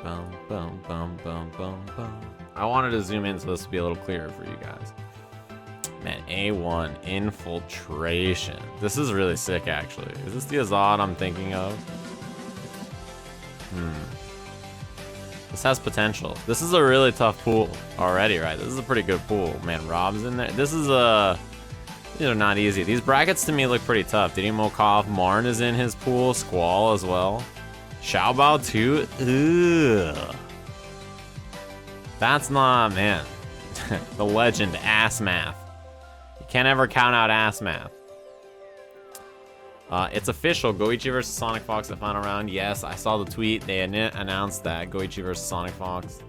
Bum, bum, bum, bum, bum, bum. I wanted to zoom in so this would be a little clearer for you guys. Man, A1 infiltration. This is really sick, actually. Is this the Azad I'm thinking of? This has potential. This is a really tough pool already, right? This is a pretty good pool. Man, Rob's in there. This is these are not easy. These brackets to me look pretty tough. Diddy Mokov, Marn is in his pool. Squall as well. Xiaobao too. Ugh. That's not, man. The legend, ass math. You can't ever count out ass math. It's official. Goichi versus Sonic Fox the final round. Yes, I saw the tweet. They announced that Goichi versus Sonic Fox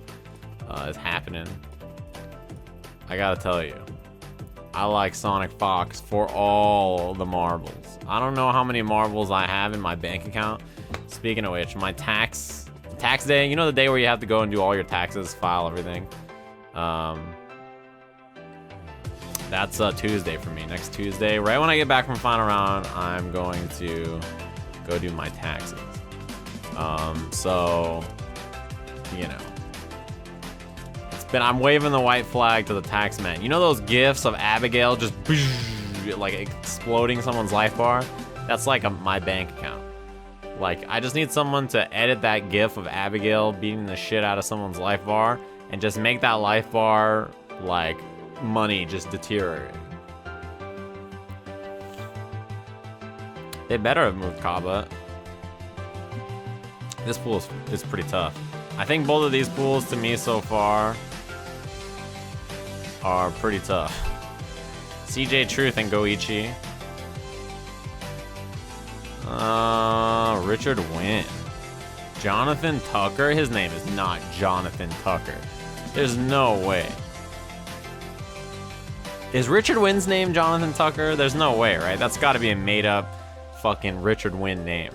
is happening. I gotta tell you, I like Sonic Fox for all the marbles. I don't know how many marbles I have in my bank account. Speaking of which, my tax day, you know the day where you have to go and do all your taxes, file everything? That's Tuesday for me, next Tuesday. Right when I get back from final round, I'm going to go do my taxes. So, you know. I'm waving the white flag to the tax man. You know those gifs of Abigail just like exploding someone's life bar? That's like my bank account. Like, I just need someone to edit that gif of Abigail beating the shit out of someone's life bar and just make that life bar, like, money just deteriorate. They better have moved Kaba. This pool is pretty tough. I think both of these pools to me so far are pretty tough. CJ Truth and Goichi. Richard Wynn. Jonathan Tucker? His name is not Jonathan Tucker. There's no way. Is Richard Wynn's name Jonathan Tucker? There's no way, right? That's gotta be a made up fucking Richard Wynn name.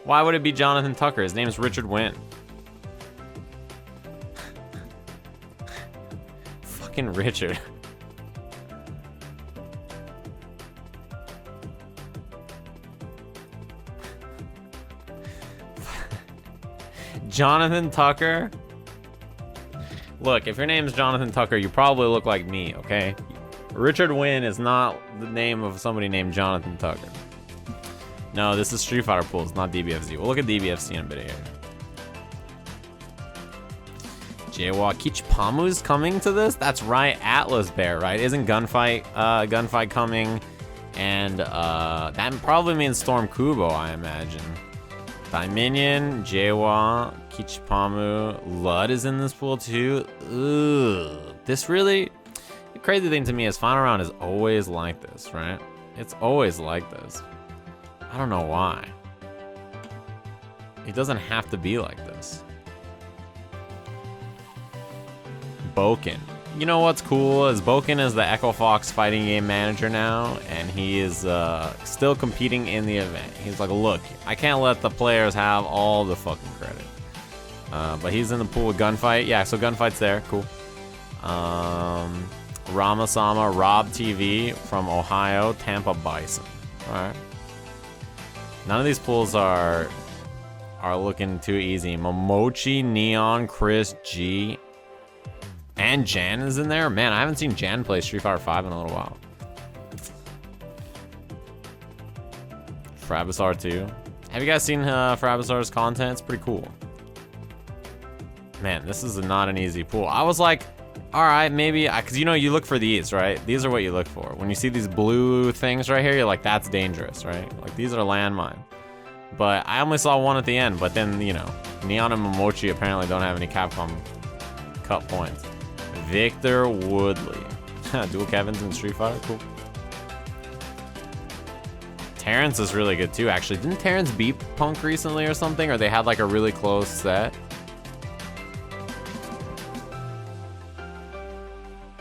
Why would it be Jonathan Tucker? His name's Richard Wynn. Fucking Richard. Jonathan Tucker? Look, if your name's Jonathan Tucker, you probably look like me, okay? Richard Wynn is not the name of somebody named Jonathan Tucker. No, this is Street Fighter pools, not DBFZ. We'll look at DBFZ in a bit here. Jawa Kichipamu's coming to this? That's right, Atlas Bear, right? Isn't Gunfight coming? And that probably means Storm Kubo, I imagine. Daiminion, Jawa, Kichipamu, Lud is in this pool too. Ugh. This really, the crazy thing to me is final round is always like this, right? It's always like this. I don't know why. It doesn't have to be like this. Boken. You know what's cool is Boken is the Echo Fox fighting game manager now, and he is still competing in the event. He's like, look, I can't let the players have all the fucking credit. But he's in the pool with Gunfight. Yeah, so Gunfight's there. Cool. Ramasama, Rob TV from Ohio, Tampa Bison. All right. None of these pools are looking too easy. Momochi, Neon, Chris G. And Jan is in there? Man, I haven't seen Jan play Street Fighter 5 in a little while. Frabisar too. Have you guys seen Frabisar's content? It's pretty cool. Man, this is not an easy pool. I was like, alright, maybe, because you know, you look for these, right? These are what you look for. When you see these blue things right here, you're like, that's dangerous, right? Like, these are landmine. But I only saw one at the end, but then, you know, Neon and Momochi apparently don't have any Capcom Cup points. Victor Woodley. Dual Kevins in Street Fighter? Cool. Terrence is really good too, actually. Didn't Terrence beat Punk recently or something? Or they had like a really close set?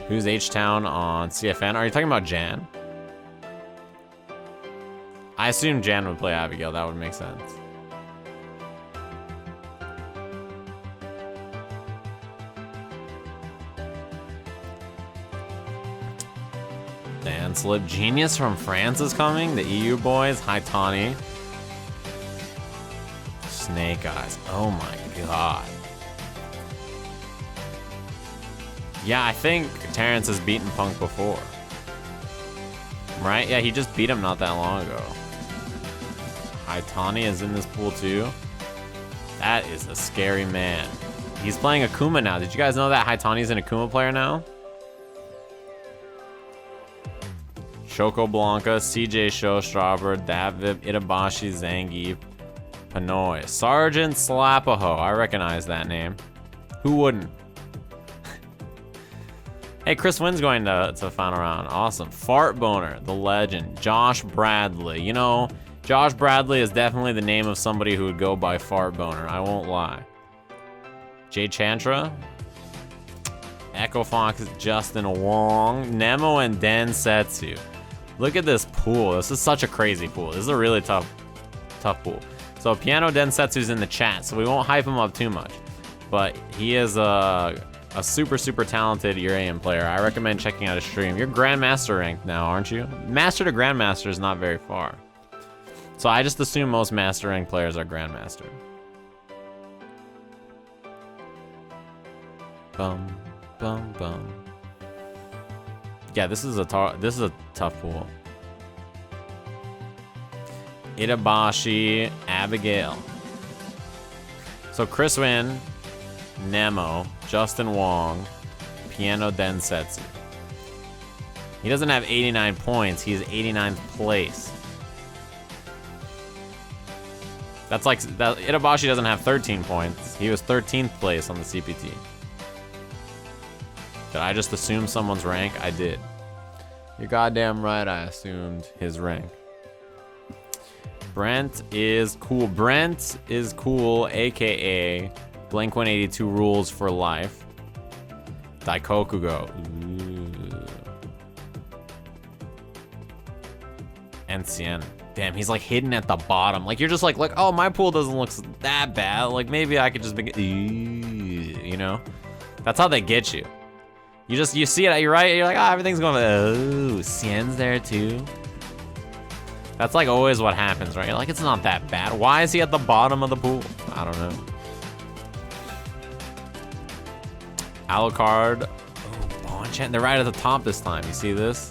Who's H-Town on CFN? Are you talking about Jan? I assume Jan would play Abigail. That would make sense. Dan Slip Genius from France is coming. The EU boys. Hi, Tawny. Snake Eyes. Oh my god. Yeah, I think Terrence has beaten Punk before. Right? Yeah, he just beat him not that long ago. Haitani is in this pool too. That is a scary man. He's playing Akuma now. Did you guys know that Haitani's an Akuma player now? Choco Blanca, CJ Showstopper, Davib, Itabashi, Zangief, Panoy, Sergeant Slapaho. I recognize that name. Who wouldn't? Hey, Chris Wynn's going to final round. Awesome. Fart Boner, the legend. Josh Bradley. You know, Josh Bradley is definitely the name of somebody who would go by Fart Boner. I won't lie. Jay Chantra. Echo Fox, Justin Wong. Nemo and Densetsu. Look at this pool. This is such a crazy pool. This is a really tough pool. So Piano Densetsu's in the chat, so we won't hype him up too much. But he is a super, super talented Urian player. I recommend checking out his stream. You're Grandmaster ranked now, aren't you? Master to Grandmaster is not very far. So I just assume most Master ranked players are Grandmaster. Bum, bum, bum. Yeah, this is a tough pool. Itabashi, Abigail. So Chris Wynn, Nemo, Justin Wong, Piano Densetsu. He doesn't have 89 points. He's 89th place. That's like that. Itabashi doesn't have 13 points. He was 13th place on the CPT. Did I just assume someone's rank? I did. You're goddamn right. I assumed his rank. Brent is cool. Brent is cool, aka Blink-182 rules for life. Daikokugo. Ooh. And Cien. Damn, he's like hidden at the bottom. Like you're just like, oh, my pool doesn't look that bad. Like maybe I could just be, you know? That's how they get you. You see it, you're right. You're like, everything's going. Oh, Cien's there too. That's like always what happens, right? You're like, it's not that bad. Why is he at the bottom of the pool? I don't know. Alucard. Oh, Bonchan. They're right at the top this time. You see this?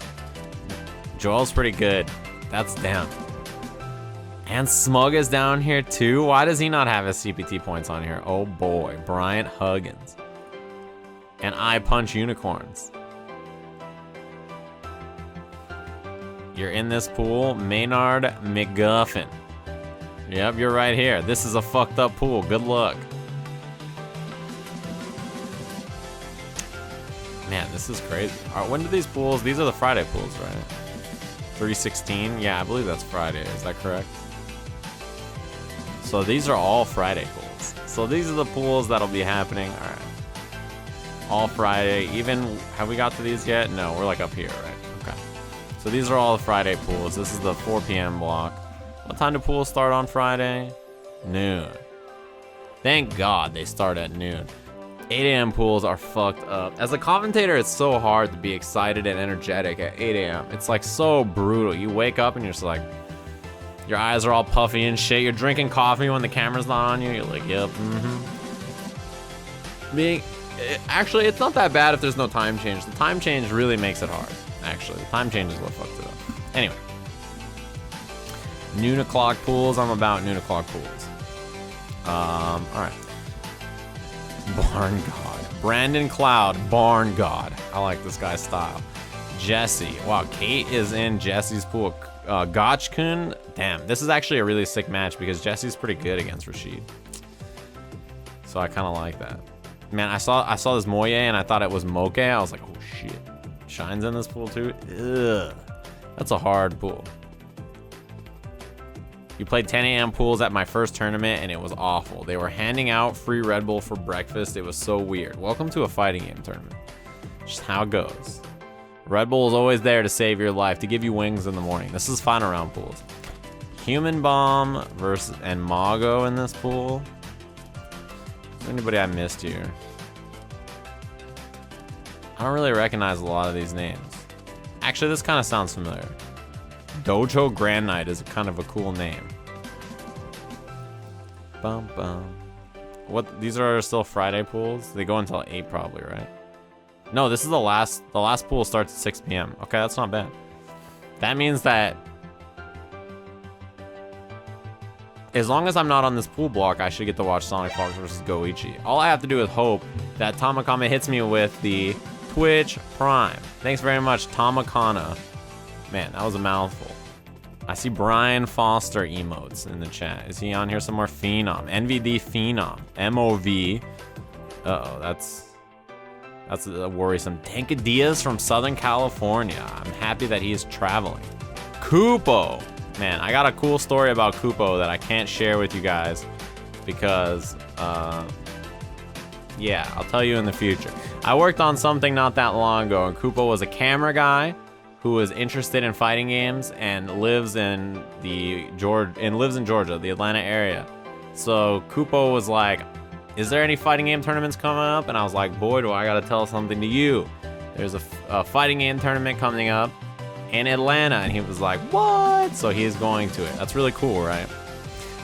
Joel's pretty good. That's down. And Smug is down here too. Why does he not have his CPT points on here? Oh boy. Bryant Huggins. And I Punch Unicorns. You're in this pool. Maynard McGuffin. Yep, you're right here. This is a fucked up pool. Good luck. Man, this is crazy. When do these pools? These are the Friday pools, right? 316? Yeah, I believe that's Friday. Is that correct? So these are all Friday pools. So these are the pools that'll be happening. All right. All Friday. Even, have we got to these yet? No, we're like up here, right? Okay. So these are all the Friday pools. This is the 4 p.m. block. What time do pools start on Friday? Noon. Thank God they start at noon. 8 a.m. pools are fucked up. As a commentator, it's so hard to be excited and energetic at 8 a.m. It's like so brutal. You wake up and you're just like, your eyes are all puffy and shit. You're drinking coffee when the camera's not on you. You're like, yep, actually, it's not that bad if there's no time change. The time change really makes it hard, actually. The time change is what fucked it up. Anyway. Noon o'clock pools. I'm about noon o'clock pools. All right. Barn God. Brandon Cloud, Barn God. I like this guy's style. Jesse. Wow, Kate is in Jesse's pool. Gotchkun. Damn, this is actually a really sick match because Jesse's pretty good against Rashid. So I kind of like that. Man, I saw this Moye and I thought it was Moke. I was like, oh shit. Shine's in this pool too? Ugh. That's a hard pool. You played 10 a.m. pools at my first tournament and it was awful. They were handing out free Red Bull for breakfast. It was so weird. Welcome to a fighting game tournament. Just how it goes. Red Bull is always there to save your life, to give you wings in the morning. This is final round pools. Human Bomb versus and Mago in this pool. Is there anybody I missed here? I don't really recognize a lot of these names. Actually, this kind of sounds familiar. Dojo Grand Knight is kind of a cool name. Bum bum. What? These are still Friday pools? They go until 8 probably, right? No, this is the last. The last pool starts at 6 p.m. Okay, that's not bad. That means that as long as I'm not on this pool block, I should get to watch Sonic Fox versus Goichi. All I have to do is hope that Tamakama hits me with the Twitch Prime. Thanks very much, Tamakana. Man, that was a mouthful. I see Brian Foster emotes in the chat. Is he on here somewhere? Phenom. NVD Phenom. MOV. Uh-oh, that's a worrisome. Tanka Diaz from Southern California. I'm happy that he's traveling. Kupo. Man, I got a cool story about Kupo that I can't share with you guys because, yeah, I'll tell you in the future. I worked on something not that long ago, and Kupo was a camera guy who was interested in fighting games and lives in Georgia, the Atlanta area. So Kupo was like, "Is there any fighting game tournaments coming up?" And I was like, "Boy, do I gotta tell something to you. There's a fighting game tournament coming up in Atlanta." And he was like, "What?" So he's going to it. That's really cool, right?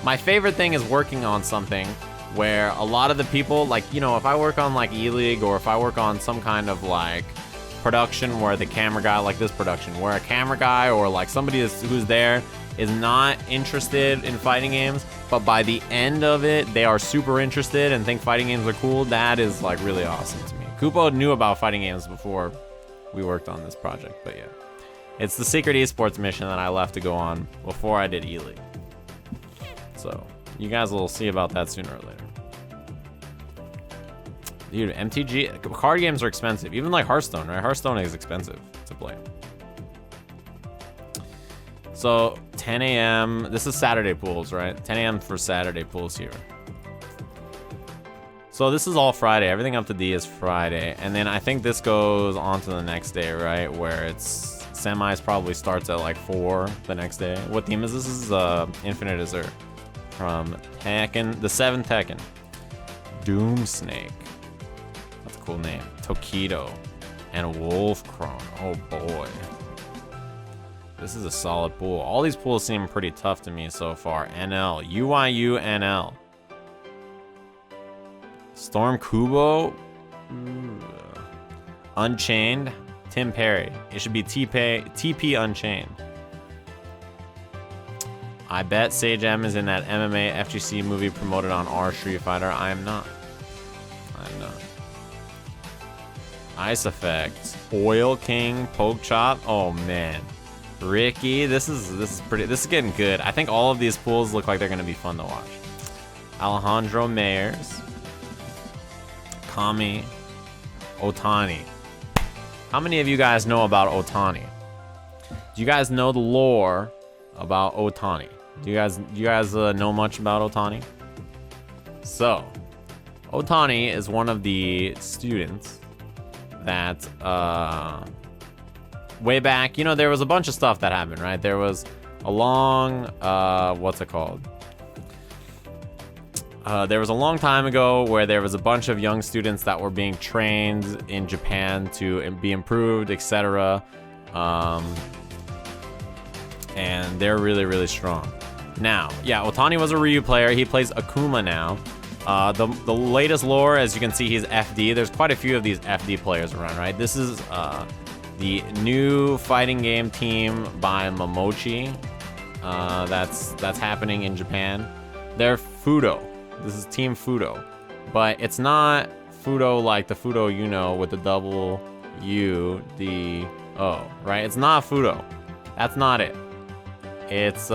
My favorite thing is working on something where a lot of the people, like, you know, if I work on like E-League or if I work on some kind of like production where the camera guy, like this production, where a camera guy or like somebody who's there is not interested in fighting games, but by the end of it, they are super interested and think fighting games are cool, that is like really awesome to me. Kupo knew about fighting games before we worked on this project, but yeah. It's the secret esports mission that I left to go on before I did E-League. So, you guys will see about that sooner or later. Dude, MTG, card games are expensive. Even like Hearthstone, right? Hearthstone is expensive to play. So, 10 a.m. This is Saturday pools, right? 10 a.m. for Saturday pools here. So this is all Friday. Everything up to D is Friday. And then I think this goes on to the next day, right? Where it's semis probably starts at like 4 the next day. What team is this? This is Infinite Desert from Tekken, the 7th Tekken. Doom Snake. That's a cool name. Tokido and Wolfcrone. Oh boy. This is a solid pool. All these pools seem pretty tough to me so far. NL. UYU NL. Storm Kubo. Unchained. Tim Perry. It should be TP Unchained. I bet Sajam is in that MMA FGC movie promoted on our Street Fighter. I am not. I'm not. Ice Effect. Oil King. Poke Chop. Oh man. Ricky. This is getting good. I think all of these pools look like they're gonna be fun to watch. Alejandro Mayers. Kami. Otani. How many of you guys know about Otani? Do you guys know the lore about Otani? Do you guys know much about Otani? So, Otani is one of the students that way back, you know, there was a bunch of stuff that happened, right? There was a long what's it called? There was a long time ago where there was a bunch of young students that were being trained in Japan to be improved, etc. And they're really, really strong. Now, yeah, Otani was a Ryu player. He plays Akuma now. The latest lore, as you can see, he's FD. There's quite a few of these FD players around, right? This is the new fighting game team by Momochi. That's happening in Japan. They're Fudo. This is Team Fudo. But it's not Fudo like the Fudo you know with the double U, D, O, right? It's not Fudo. That's not it. It's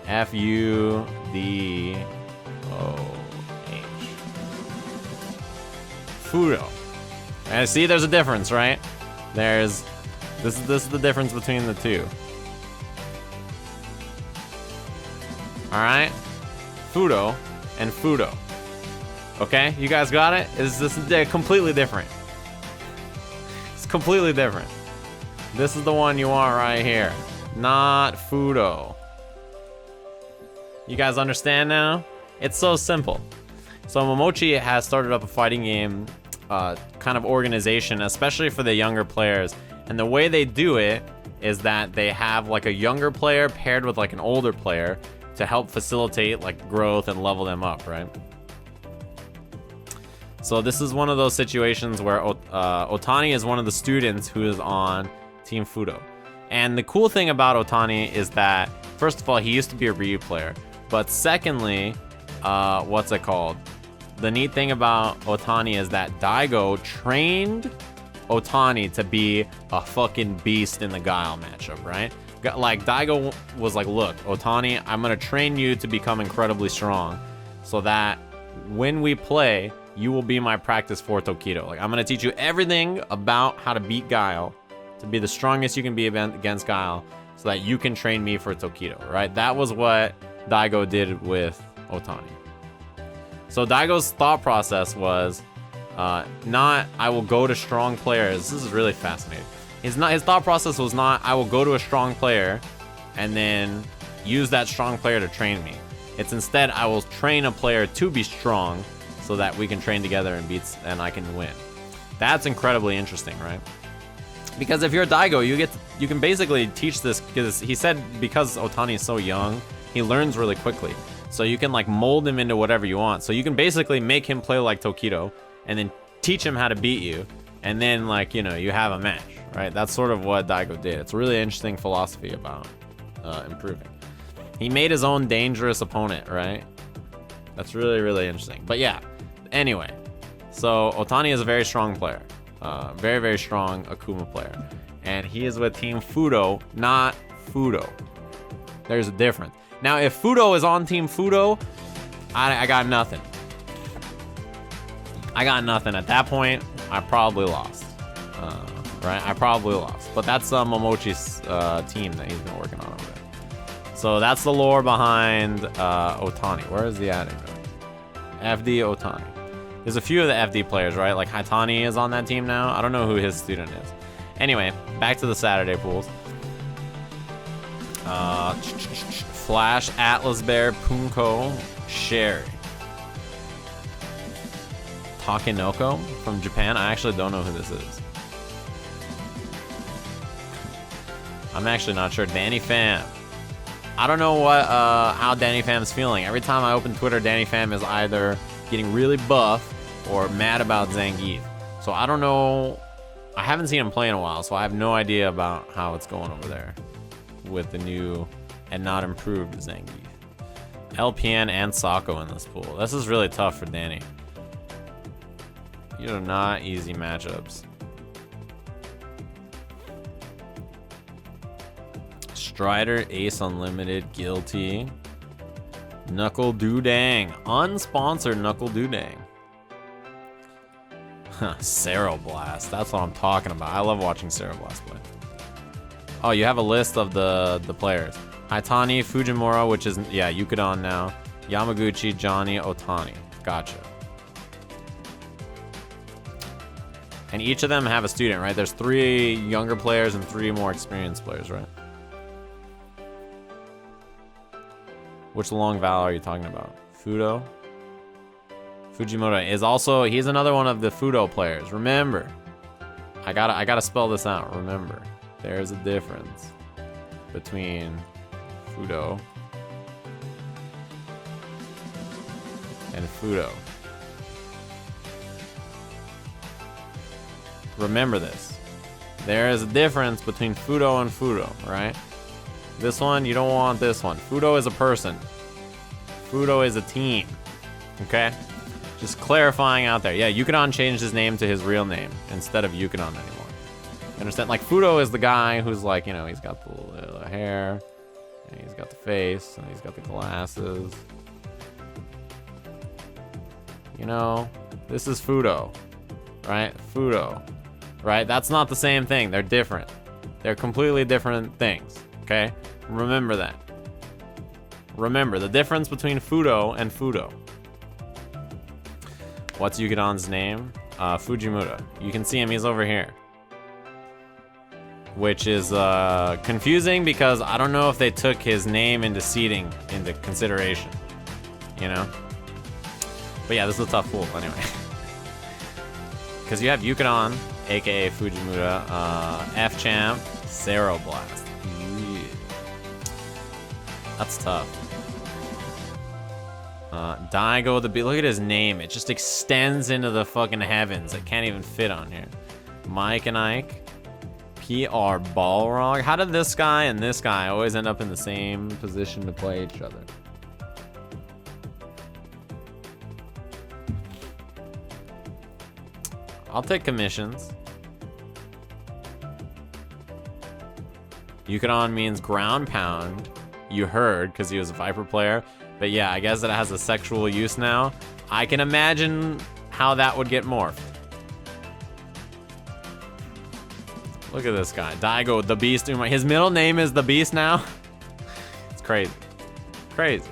F-U-D-O-H. Fudo. And see, there's a difference, right? This is the difference between the two. Alright? Fudo and Fudo. Okay? You guys got it? They're completely different. It's completely different. This is the one you want right here. Not Fudo. You guys understand now? It's so simple. So Momochi has started up a fighting game kind of organization, especially for the younger players. And the way they do it is that they have like a younger player paired with like an older player to help facilitate like growth and level them up, right? So this is one of those situations where Otani is one of the students who is on Team Fudo. And the cool thing about Otani is that, first of all, he used to be a Ryu player. But secondly, what's it called? The neat thing about Otani is that Daigo trained Otani to be a fucking beast in the Guile matchup, right? Like, Daigo was like, look, Otani, I'm going to train you to become incredibly strong so that when we play, you will be my practice for Tokido. Like, I'm going to teach you everything about how to beat Guile, to be the strongest you can be against Guile, so that you can train me for Tokido, right? That was what Daigo did with Otani. So Daigo's thought process was not, I will go to strong players. This is really fascinating. His thought process was not, I will go to a strong player and then use that strong player to train me. It's instead, I will train a player to be strong so that we can train together and I can win. That's incredibly interesting, right? Because if you're Daigo, you can basically teach this, because he said because Otani is so young, he learns really quickly. So you can like mold him into whatever you want. So you can basically make him play like Tokido and then teach him how to beat you. And then like, you know, you have a match, right? That's sort of what Daigo did. It's a really interesting philosophy about improving. He made his own dangerous opponent, right? That's really, really interesting. But yeah, anyway. So Otani is a very strong player. Very, very strong Akuma player. And he is with Team Fudo, not Fudo. There's a difference. Now, if Fudo is on Team Fudo, I got nothing. I got nothing. At that point, I probably lost. Right? I probably lost. But that's Momochi's team that he's been working on over there. So that's the lore behind Otani. Where is he at? FD Otani. There's a few of the FD players, right? Like Haitani is on that team now. I don't know who his student is. Anyway, back to the Saturday pools. Flash, Atlas Bear, Punko, Sherry. Takenoko from Japan. I actually don't know who this is. I'm actually not sure. Danny Pham. I don't know what how Danny Pham's feeling. Every time I open Twitter, Danny Pham is either getting really buff or mad about Zangief. So I don't know. I haven't seen him play in a while, so I have no idea about how it's going over there with the new and not improved Zangief. LPN and Sako in this pool. This is really tough for Danny. These are not easy matchups. Strider, Ace Unlimited, Guilty. Knuckle Doodang. Unsponsored Knuckle Doodang. Cero Blast. That's what I'm talking about. I love watching Cero Blast play. Oh, you have a list of the players. Haitani, Fujimura, which is, yeah, Yukidon now. Yamaguchi, Johnny, Otani. Gotcha. And each of them have a student, right? There's 3 younger players and 3 more experienced players, right? Which long vowel are you talking about? Fudo? Fujimura is also, he's another one of the Fudo players. Remember, I gotta spell this out. Remember, there's a difference between Fudo and Fudo. Remember this. There is a difference between Fudo and Fudo, right? This one, you don't want this one. Fudo is a person. Fudo is a team. Okay? Just clarifying out there. Yeah, Yukidon changed his name to his real name instead of Yukidon anymore. You understand? Like, Fudo is the guy who's like, you know, he's got the little hair, and he's got the face, and he's got the glasses. You know, this is Fudo, right? Fudo, right? That's not the same thing. They're different. They're completely different things, okay? Remember that. Remember the difference between Fudo and Fudo. What's Yukidon's name? Fujimura. You can see him, he's over here. Which is confusing because I don't know if they took his name into seeding into consideration. You know? But yeah, this is a tough pool anyway. Because you have Yukidon, aka Fujimura, F-Champ, Cero Blast. Yeah. That's tough. Daigo the Beast. Look at his name. It just extends into the fucking heavens. It can't even fit on here. Mike and Ike. PR Balrog. How did this guy and this guy always end up in the same position to play each other? I'll take commissions. Yukadon means ground pound. You heard, because he was a Viper player. But yeah, I guess it has a sexual use now. I can imagine how that would get morphed. Look at this guy. Daigo, the Beast. His middle name is the Beast now. It's crazy. Crazy.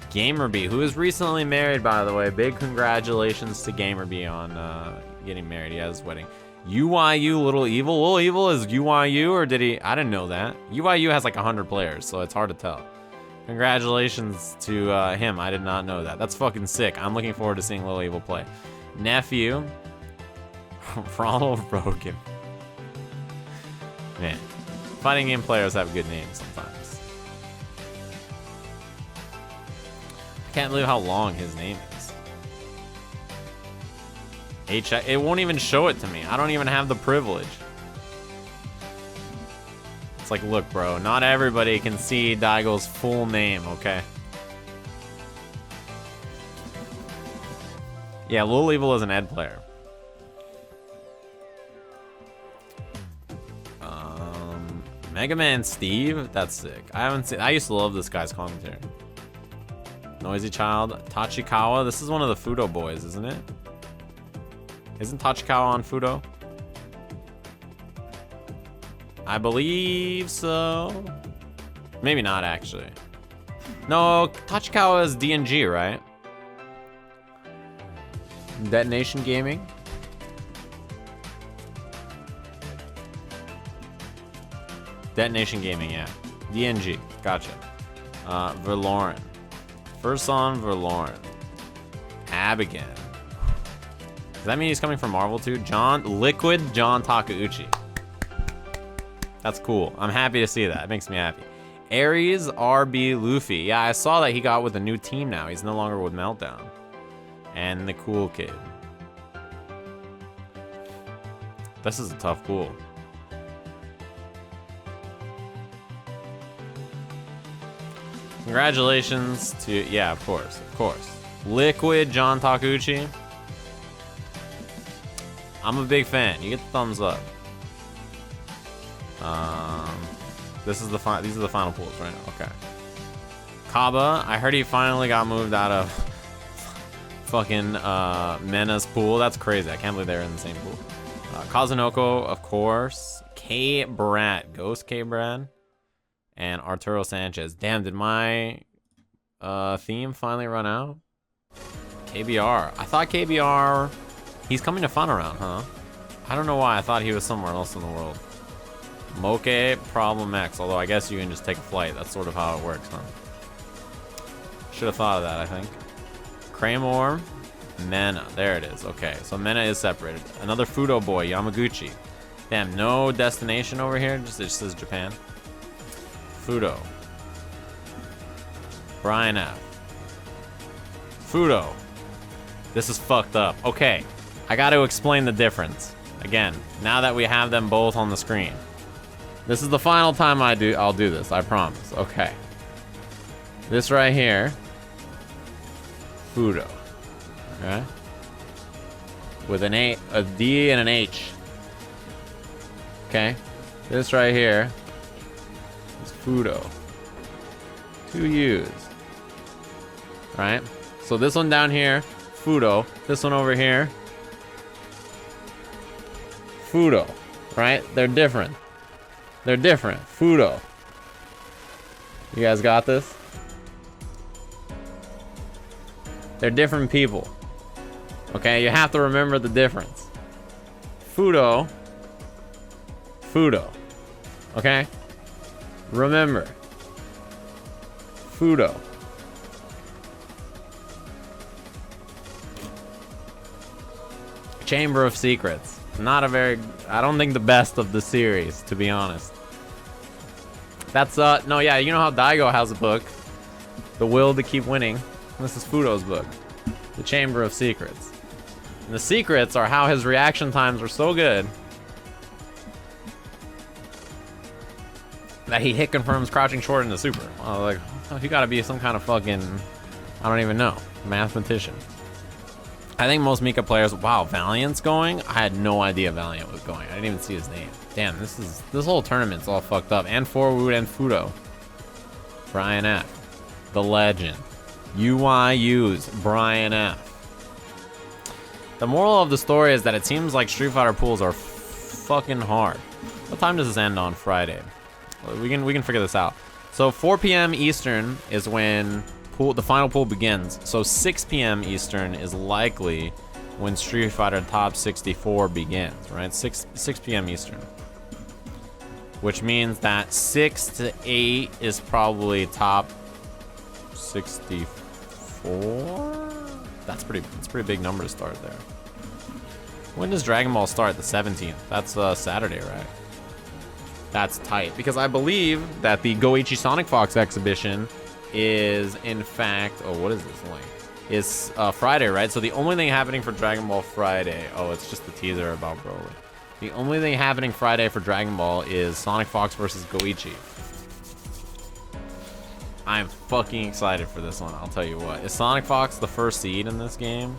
Gamerby, who is recently married, by the way. Big congratulations to Gamerby on getting married. He has his wedding. UYU Little Evil. Little Evil is UYU, or did he? I didn't know that. UYU has like 100 players, so it's hard to tell. Congratulations to him. I did not know that. That's fucking sick. I'm looking forward to seeing Little Evil play. Nephew. Ronald Rogan. Man, fighting game players have good names sometimes. I can't believe how long his name is. It won't even show it to me. I don't even have the privilege. It's like, look, bro, not everybody can see Daigo's full name, okay? Yeah, Lil Evil is an Ed player. Mega Man Steve? That's sick. I used to love this guy's commentary. Noisy Child. Tachikawa. This is one of the Fudo boys, isn't it? Isn't Tachikawa on Fudo? I believe so. Maybe not, actually. No, Tachikawa is DNG, right? Detonation Gaming. Detonation Gaming, yeah. DNG, gotcha. Verloren. First on Verloren. Abigail. Does that mean he's coming from Marvel too? Liquid John Takeuchi. That's cool. I'm happy to see that. It makes me happy. Ares RB Luffy. Yeah, I saw that he got with a new team now. He's no longer with Meltdown. And the cool kid. This is a tough pool. Congratulations to, yeah, of course. Liquid John Takeuchi. I'm a big fan. You get the thumbs up. These are the final pools, right? Okay. Kaba, I heard he finally got moved out of fucking Mena's pool. That's crazy. I can't believe they're in the same pool. Kazunoko, of course. K. Brad, Ghost K. Brad. And Arturo Sanchez. Damn, did my theme finally run out? KBR. I thought KBR... He's coming to Fun Around, huh? I don't know why I thought he was somewhere else in the world. Moke Problem X. Although I guess you can just take a flight. That's sort of how it works, huh? Should have thought of that, I think. Craymore. Mena. There it is. Okay, so Mena is separated. Another Fudo boy, Yamaguchi. Damn, no destination over here. It just says Japan. Fudo. Brian F. Fudo. This is fucked up. Okay, I got to explain the difference. Again, now that we have them both on the screen. This is the final time I'll do this, I promise. Okay. This right here. Fudo. Okay? With an A, a D and an H. Okay? This right here. Fudo. 2 U's. Right? So this one down here, Fudo. This one over here, Fudo. Right? They're different. They're different. Fudo. You guys got this? They're different people. Okay? You have to remember the difference. Fudo. Fudo. Okay? Remember, Fudo. Chamber of Secrets. Not a very, I don't think the best of the series, to be honest. That's, no, yeah, you know how Daigo has a book. the will to keep winning. This is Fudo's book, The Chamber of Secrets. And the secrets are how his reaction times were so good that he hit confirms crouching short into super. I was like, oh, you gotta be some kind of fucking, I don't even know, mathematician. I think most Mika players, wow, Valiant's going? I had no idea Valiant was going. I didn't even see his name. Damn, this whole tournament's all fucked up. And Forwood and Fudo. Brian F. The legend. UYU's Brian F. The moral of the story is that it seems like Street Fighter pools are fucking hard. What time does this end on Friday? We can figure this out. So 4 p.m. Eastern is when the final pool begins. So 6 p.m. Eastern is likely when Street Fighter Top 64 begins, right? 6 p.m. Eastern. Which means that 6 to 8 is probably Top 64? That's a pretty big number to start there. When does Dragon Ball start? The 17th. That's Saturday, right? That's tight, because I believe that the Goichi Sonic Fox exhibition is, in fact, oh, what is this link? It's Friday, right? So the only thing happening for Dragon Ball Friday, oh, it's just the teaser about Broly. The only thing happening Friday for Dragon Ball is Sonic Fox versus Goichi. I'm fucking excited for this one, I'll tell you what. Is Sonic Fox the first seed in this game?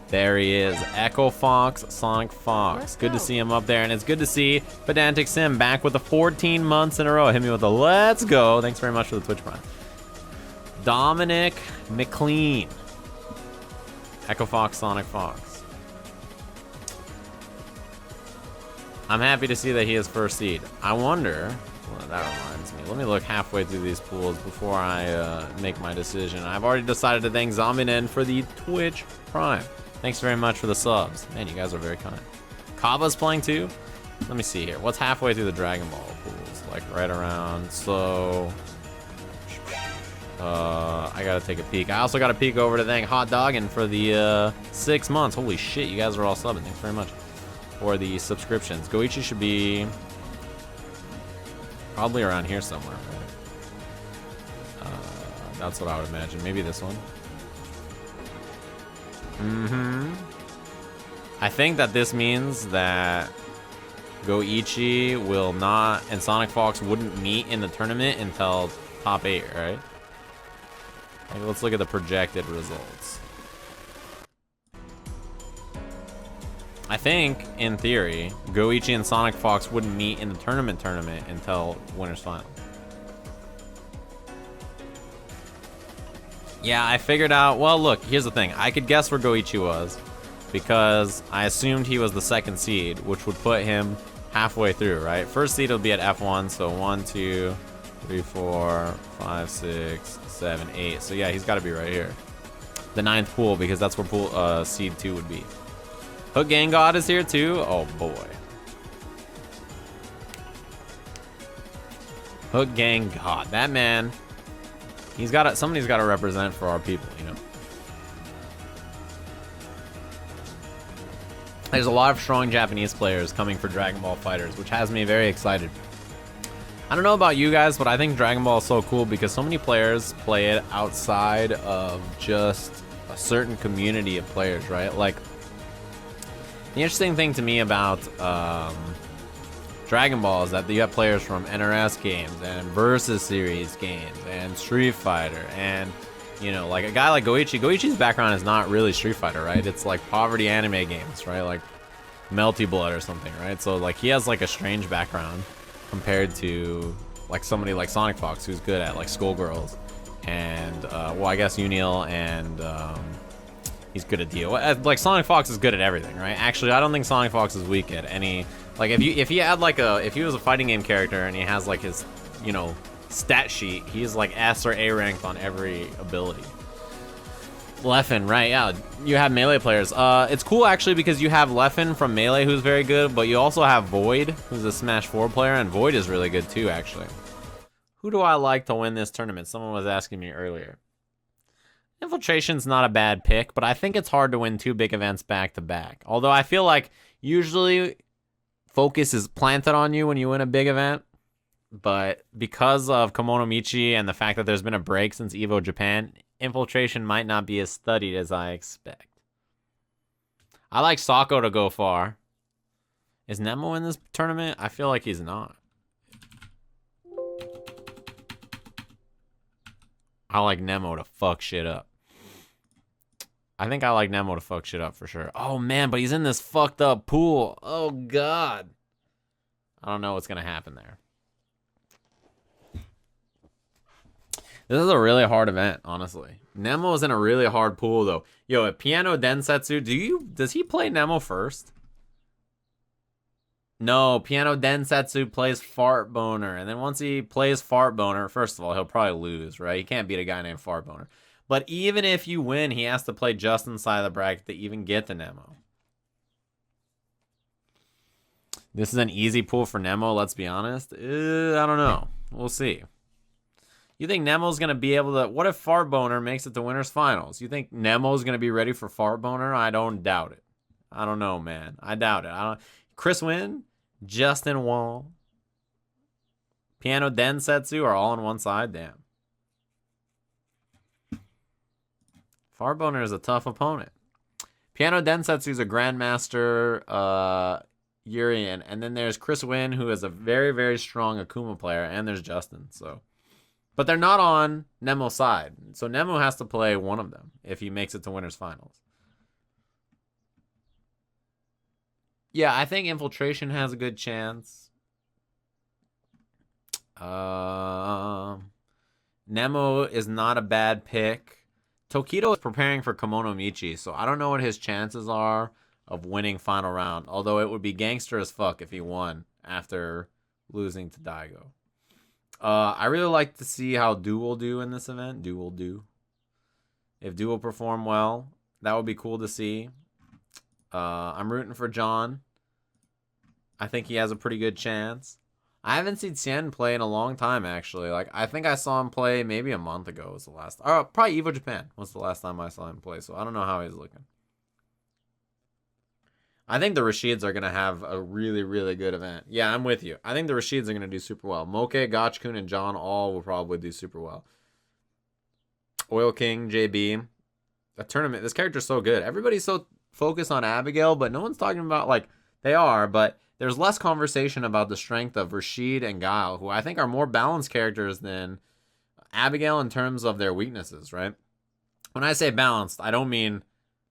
There he is, Echo Fox, Sonic Fox. Good to see him up there, and it's good to see Pedantic Sim back with the 14 months in a row. Hit me with a let's go. Thanks very much for the Twitch Prime. Dominic McLean. Echo Fox, Sonic Fox. I'm happy to see that he is first seed. I wonder, well, that reminds me. Let me look halfway through these pools before I make my decision. I've already decided to thank Zombinen for the Twitch Prime. Thanks very much for the subs. Man, you guys are very kind. Kava's playing too? Let me see here. What's halfway through the Dragon Ball pools? Like right around, so... I gotta take a peek. I also gotta peek over to thank Hot Doggin for the 6 months. Holy shit, you guys are all subbing. Thanks very much for the subscriptions. Goichi should be probably around here somewhere, right? That's what I would imagine. Maybe this one. I think that this means that Goichi will not, and Sonic Fox wouldn't meet in the tournament until top 8, right? Okay, let's look at the projected results. I think, in theory, Goichi and Sonic Fox wouldn't meet in the tournament until Winners Final. Yeah, I figured out, well, look, here's the thing. I could guess where Goichi was because I assumed he was the second seed, which would put him halfway through, right? First seed will be at F1, so 1, 2, 3, 4, 5, 6, 7, 8. So yeah, he's got to be right here. The 9th pool, because that's where pool seed 2 would be. Hook Gang God is here too. Oh boy. Hook Gang God. That man, somebody's got to represent for our people, you know. There's a lot of strong Japanese players coming for Dragon Ball FighterZ, which has me very excited. I don't know about you guys, but I think Dragon Ball is so cool because so many players play it outside of just a certain community of players, right? Like, the interesting thing to me about Dragon Ball is that you have players from NRS games and Versus Series games and Street Fighter, and you know, like a guy like Goichi. Goichi's background is not really Street Fighter, right? It's like poverty anime games, right? Like Melty Blood or something, right? So like he has like a strange background compared to like somebody like Sonic Fox, who's good at like Skullgirls and well, I guess Unil, and he's good at Dio. Like Sonic Fox is good at everything, right? Actually, I don't think Sonic Fox is weak at any. Like if he had like if he was a fighting game character and he has like his, you know, stat sheet, he's like S or A ranked on every ability. Leffen, right? Yeah, you have melee players. It's cool actually because you have Leffen from Melee, who's very good, but you also have Void, who's a Smash 4 player, and Void is really good too, actually. Who do I like to win this tournament? Someone was asking me earlier. Infiltration's not a bad pick, but I think it's hard to win 2 big events back to back. Although I feel like usually focus is planted on you when you win a big event. But because of Kimono Michi and the fact that there's been a break since Evo Japan, Infiltration might not be as studied as I expect. I like Sako to go far. Is Nemo in this tournament? I feel like he's not. I like Nemo to fuck shit up. I think I like Nemo to fuck shit up for sure. Oh, man, but he's in this fucked up pool. Oh, God. I don't know what's going to happen there. This is a really hard event, honestly. Nemo's in a really hard pool, though. Yo, at Piano Densetsu, does he play Nemo first? No, Piano Densetsu plays Fart Boner. And then once he plays Fart Boner, first of all, he'll probably lose, right? He can't beat a guy named Fart Boner. But even if you win, he has to play just inside the bracket to even get the Nemo. This is an easy pool for Nemo, let's be honest. I don't know. We'll see. You think Nemo's going to be able to... What if Fart Boner makes it to Winners Finals? You think Nemo's going to be ready for Fart Boner? I don't doubt it. I don't know, man. I doubt it. Chris Wynn, Justin Wall, Piano Densetsu are all on one side. Damn. Fart Boner is a tough opponent. Piano Densetsu is a Grandmaster Urian. And then there's Chris Wynn, who is a very, very strong Akuma player. And there's Justin, so... But they're not on Nemo's side. So Nemo has to play one of them if he makes it to Winners Finals. Yeah, I think Infiltration has a good chance. Nemo is not a bad pick. Tokido is preparing for Kimono Michi, so I don't know what his chances are of winning final round. Although it would be gangster as fuck if he won after losing to Daigo. I really like to see how Du will do in this event. Du will do. If Du will perform well, that would be cool to see. I'm rooting for John. I think he has a pretty good chance. I haven't seen Tien play in a long time, actually. Like, I think I saw him play maybe a month ago was the last... Or probably Evo Japan was the last time I saw him play, so I don't know how he's looking. I think the Rashids are going to have a really, really good event. Yeah, I'm with you. I think the Rashids are going to do super well. Moke, Gotchkun, and John all will probably do super well. Oil King, JB. A tournament. This character's so good. Everybody's so focused on Abigail, but no one's talking about, like, they are, but there's less conversation about the strength of Rashid and Guile, who I think are more balanced characters than Abigail in terms of their weaknesses, right? When I say balanced, I don't mean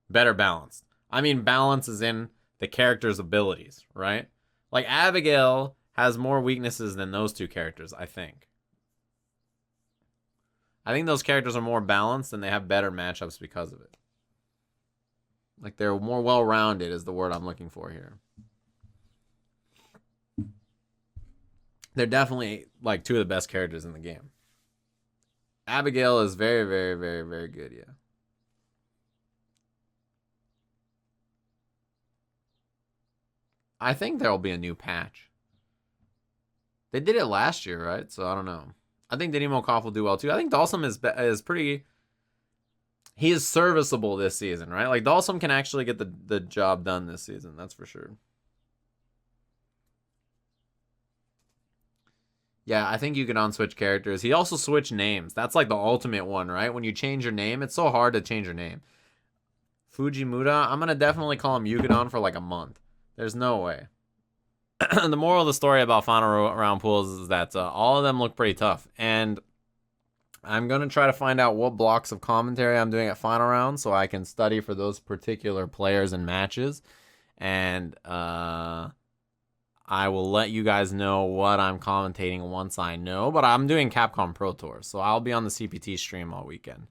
better balanced. I mean balance is in the character's abilities, right? Like, Abigail has more weaknesses than those two characters, I think. I think those characters are more balanced and they have better matchups because of it. Like, they're more well-rounded is the word I'm looking for here. They're definitely, like, two of the best characters in the game. Abigail is very, very, very, very good, yeah. I think there'll be a new patch. They did it last year, right? So I don't know. I think Denimo Koff will do well too. I think Dalsum is pretty... He is serviceable this season, right? Like, Dalsum can actually get the job done this season. That's for sure. Yeah, I think you can unswitch characters. He also switched names. That's like the ultimate one, right? When you change your name, it's so hard to change your name. Fujimura, I'm going to definitely call him Yugadon for like a month. There's no way. The moral of the story about final round pools is that all of them look pretty tough. And I'm going to try to find out what blocks of commentary I'm doing at final round so I can study for those particular players and matches. And I will let you guys know what I'm commentating once I know. But I'm doing Capcom Pro Tour, so I'll be on the CPT stream all weekend.